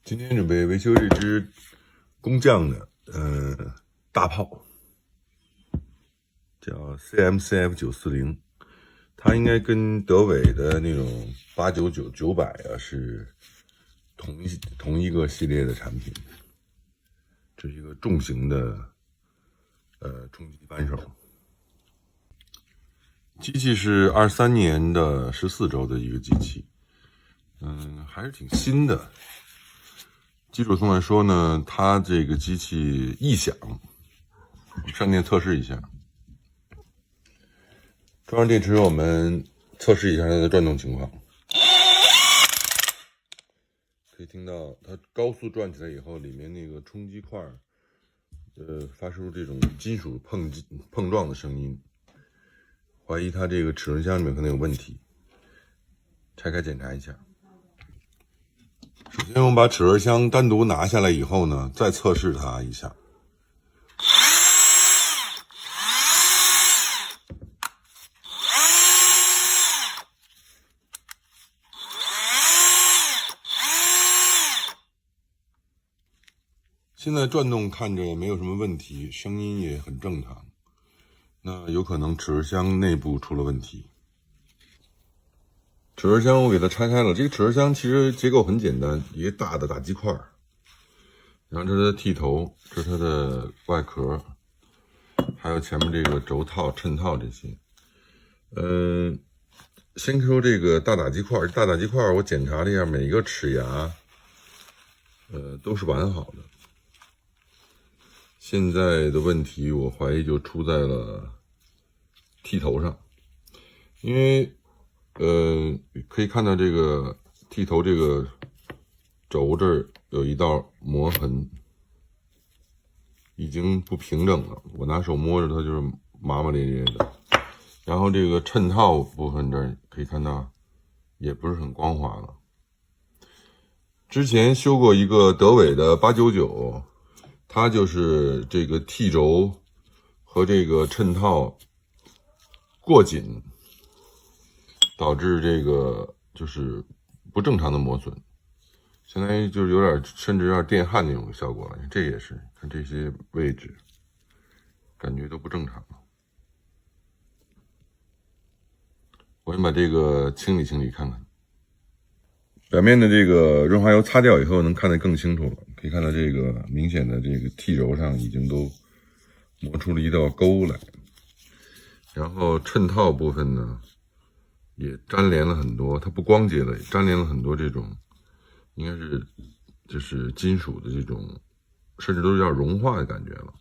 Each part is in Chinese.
今天准备维修这只工匠的大炮，叫 CMCF940，它应该跟德伟的那种899、900啊是同一个系列的产品。这是一个重型的冲击扳手，机器是23年的14周的一个机器，还是挺新的。基础上来说呢，它这个机器异响，上电测试一下。装上电池，我们测试一下它的转动情况。可以听到它高速转起来以后，里面那个冲击块发出这种金属碰撞的声音，怀疑它这个齿轮箱里面可能有问题，拆开检查一下。首先我们把齿轮箱单独拿下来以后呢，再测试它一下。现在转动看着没有什么问题，声音也很正常，那有可能齿轮箱内部出了问题。齿轮箱我给它拆开了，这个齿轮箱其实结构很简单，一个大的打击块，然后这是它的剃头，这是它的外壳，还有前面这个轴套、衬套这些。先说这个大打击块，大打击块我检查了一下，每个齿牙都是完好的。现在的问题我怀疑就出在了剃头上，因为可以看到这个剃头这个轴这儿有一道磨痕，已经不平整了，我拿手摸着它就是麻麻咧咧的。然后这个衬套部分这儿可以看到也不是很光滑了。之前修过一个德伟的899，它就是这个剃轴和这个衬套过紧，导致这个就是不正常的磨损，相当于就是有点甚至有点电焊那种效果了。这也是看这些位置，感觉都不正常了。我先把这个清理清理看看，表面的这个润滑油擦掉以后，能看得更清楚了。可以看到这个明显的这个剃轴上已经都磨出了一道沟来，然后衬套部分呢也粘连了很多，它不光洁了，也粘连了很多这种应该是就是金属的这种，甚至都有点融化的感觉了。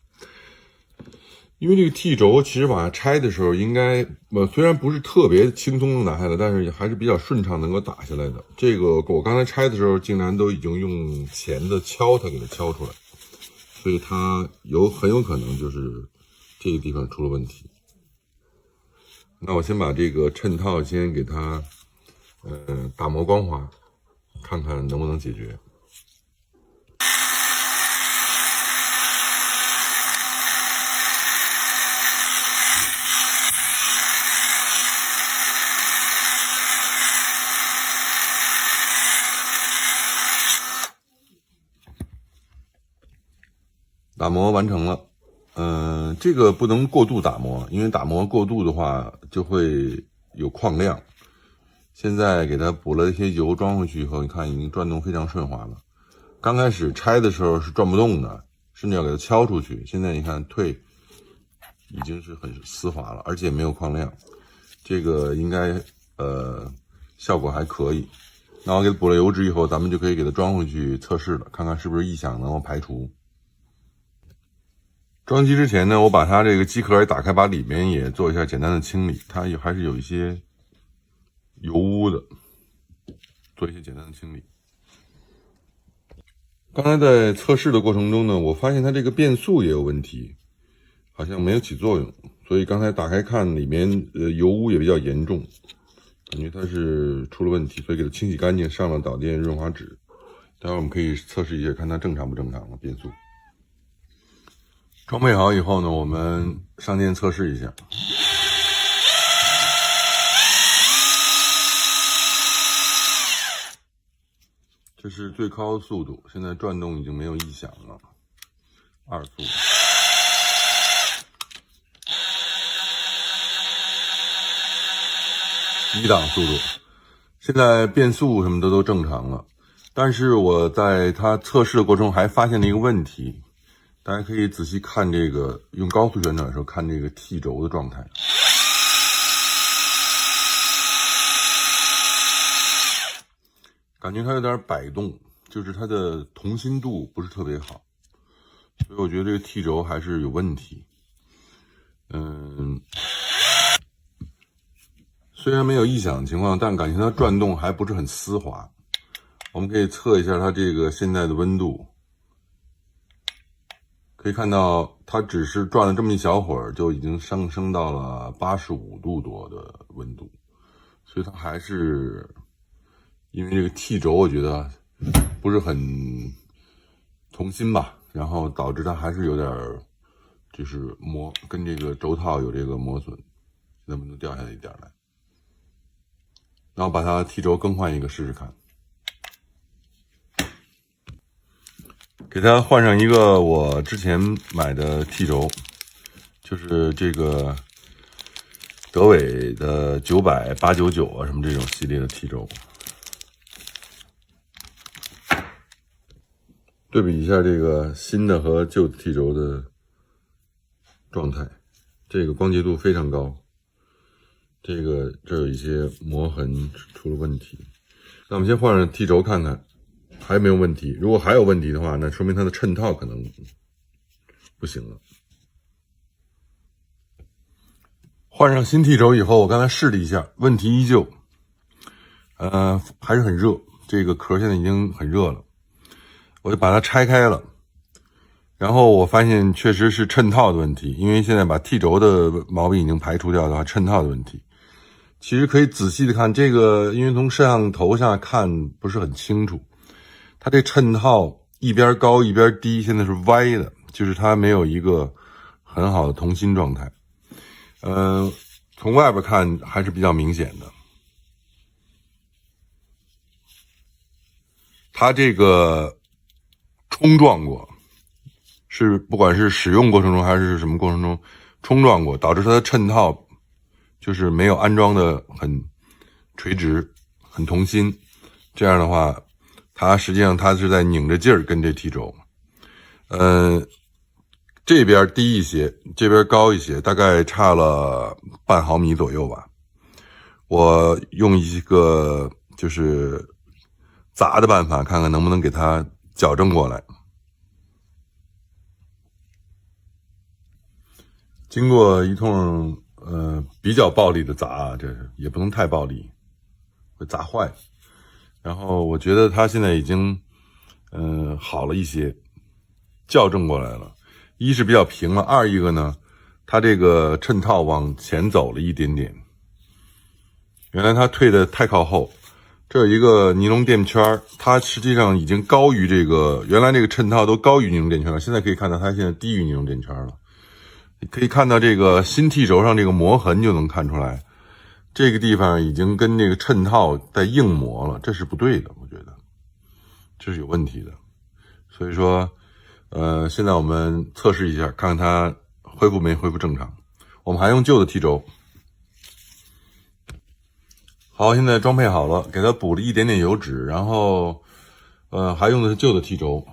因为这个剃轴其实往下拆的时候，应该虽然不是特别轻松的拿下来，但是还是比较顺畅能够打下来的。这个我刚才拆的时候，竟然都已经用钳子敲它，给它敲出来，所以它很有可能就是这个地方出了问题。那我先把这个衬套先给它打磨光滑，看看能不能解决。打磨完成了，这个不能过度打磨，因为打磨过度的话就会有矿量。现在给它补了一些油，装回去以后，你看已经转动非常顺滑了。刚开始拆的时候是转不动的，甚至要给它敲出去。现在你看已经是很丝滑了，而且没有矿量，这个应该效果还可以。那我给它补了油脂以后，咱们就可以给它装回去测试了，看看是不是异响能够排除。装机之前呢，我把它这个机壳也打开，把里面也做一下简单的清理，它还是有一些油污的，做一些简单的清理。刚才在测试的过程中呢，我发现它这个变速也有问题，好像没有起作用，所以刚才打开看里面油污也比较严重，感觉它是出了问题，所以给它清洗干净，上了导电润滑脂。待会儿我们可以测试一下，看它正常不正常了变速。装配好以后呢，我们上电测试一下。这是最高速度，现在转动已经没有异响了。2速。1档速度，现在变速什么的都正常了。但是我在它测试的过程中还发现了一个问题，大家可以仔细看这个用高速旋转的时候看这个 T 轴的状态。感觉它有点摆动，就是它的同心度不是特别好，所以我觉得这个 T 轴还是有问题。虽然没有异响的情况，但感觉它转动还不是很丝滑。我们可以测一下它这个现在的温度，可以看到它只是转了这么一小会儿，就已经上升到了85度多的温度，所以它还是因为这个 T 轴我觉得不是很同心吧，然后导致它还是有点就是跟这个轴套有这个磨损，现在温度掉下来一点来。然后把它 T 轴更换一个试试看，给它换上一个我之前买的 T 轴，就是这个德伟的900、899啊什么这种系列的 T 轴，对比一下这个新的和旧的 T 轴的状态，这个光洁度非常高。这有一些磨痕出了问题，那我们先换上 T 轴看看还有没有问题。如果还有问题的话，那说明它的衬套可能不行了。换上新 T 轴以后，我刚才试了一下，问题依旧，还是很热，这个壳现在已经很热了，我就把它拆开了。然后我发现确实是衬套的问题，因为现在把 T 轴的毛病已经排除掉的话，衬套的问题。其实可以仔细的看这个，因为从摄像头上看不是很清楚，它这衬套一边高一边低，现在是歪的，就是它没有一个很好的同心状态。从外边看还是比较明显的。它这个冲撞过，是不管是使用过程中还是什么过程中冲撞过，导致它的衬套就是没有安装的很垂直、很同心，这样的话，它实际上它是在拧着劲儿跟这 T 轴。这边低一些，这边高一些，大概差了半毫米左右吧。我用一个就是砸的办法，看看能不能给它矫正过来。经过一通比较暴力的砸，这也不能太暴力，会砸坏。然后我觉得它现在已经好了一些，校正过来了。一是比较平了，二一个呢，它这个衬套往前走了一点点。原来它退的太靠后，这有一个尼龙垫圈，它实际上已经高于这个原来这个衬套都高于尼龙垫圈了，现在可以看到它现在低于尼龙垫圈了。你可以看到这个新 T 轴上这个磨痕就能看出来，这个地方已经跟这个衬套在硬磨了，这是不对的，我觉得这是有问题的。所以说现在我们测试一下，看看它恢复没恢复正常。我们还用旧的 T 轴。好，现在装配好了，给它补了一点点油脂，然后还用的是旧的 T 轴。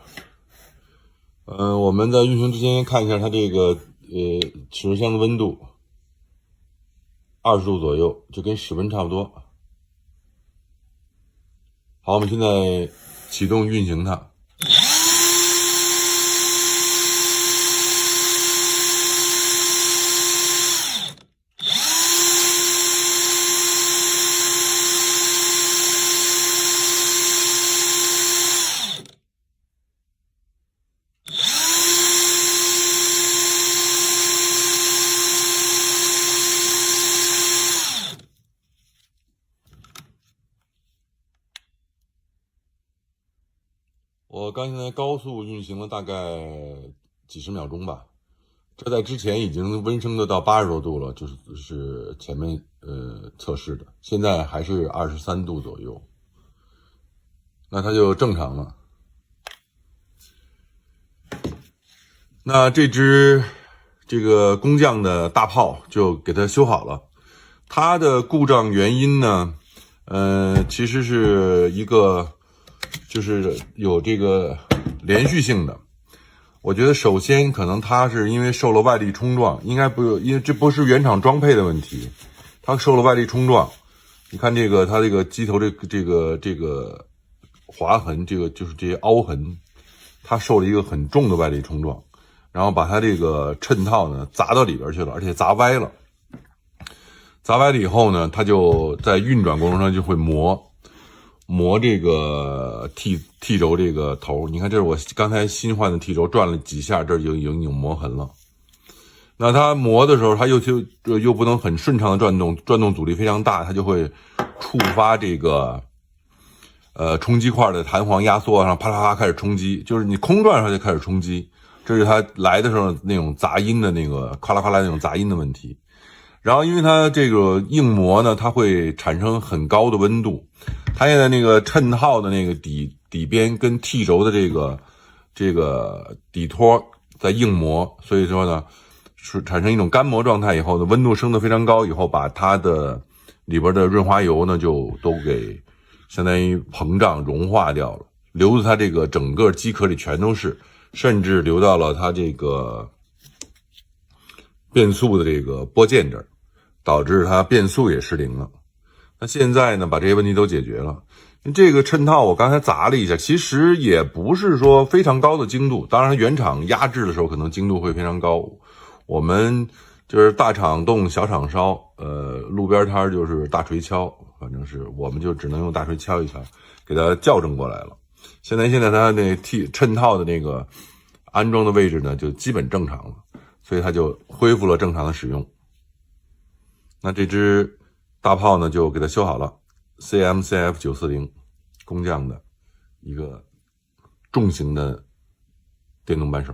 我们在运行之前看一下它这个齿轮箱的温度，20度左右，就跟室温差不多。好，我们现在启动运行它。我刚才高速运行了大概几十秒钟吧，这在之前已经温升的到80多度了，就是前面测试的，现在还是23度左右。那它就正常了。那这个工匠的大炮就给它修好了。它的故障原因呢，其实是一个就是有这个连续性的。我觉得首先可能它是因为受了外力冲撞，应该不，因为这不是原厂装配的问题，它受了外力冲撞。你看这个它这个机头这个划痕，就是这些凹痕，它受了一个很重的外力冲撞，然后把它这个衬套呢砸到里边去了，而且砸歪了。砸歪了以后呢，它就在运转过程中就会磨这个 T 轴这个头。你看，这是我刚才新换的 T 轴，转了几下，这已经有磨痕了。那它磨的时候，它又不能很顺畅的转动阻力非常大，它就会触发这个冲击块的弹簧压缩，然后啪啦啪开始冲击，就是你空转上就开始冲击，这是它来的时候那种杂音的那个咔啦咔啦那种杂音的问题。然后因为它这个硬磨呢，它会产生很高的温度，它现在那个衬套的那个底边跟 T 轴的这个底托在硬磨，所以说呢是产生一种干磨状态以后呢，温度升得非常高以后，把它的里边的润滑油呢就都给相当于膨胀融化掉了，流到它这个整个机壳里全都是，甚至流到了它这个变速的这个拨件这儿，导致它变速也失灵了。那现在呢，把这些问题都解决了。这个衬套我刚才砸了一下，其实也不是说非常高的精度，当然原厂压制的时候可能精度会非常高。我们就是大厂动小厂烧，路边摊就是大锤敲，反正是我们就只能用大锤敲一敲，给它校正过来了。现在它那衬套的那个安装的位置呢，就基本正常了。所以它就恢复了正常的使用。那这只大炮呢，就给它修好了 ，CMCF 940工匠的一个重型的电动扳手。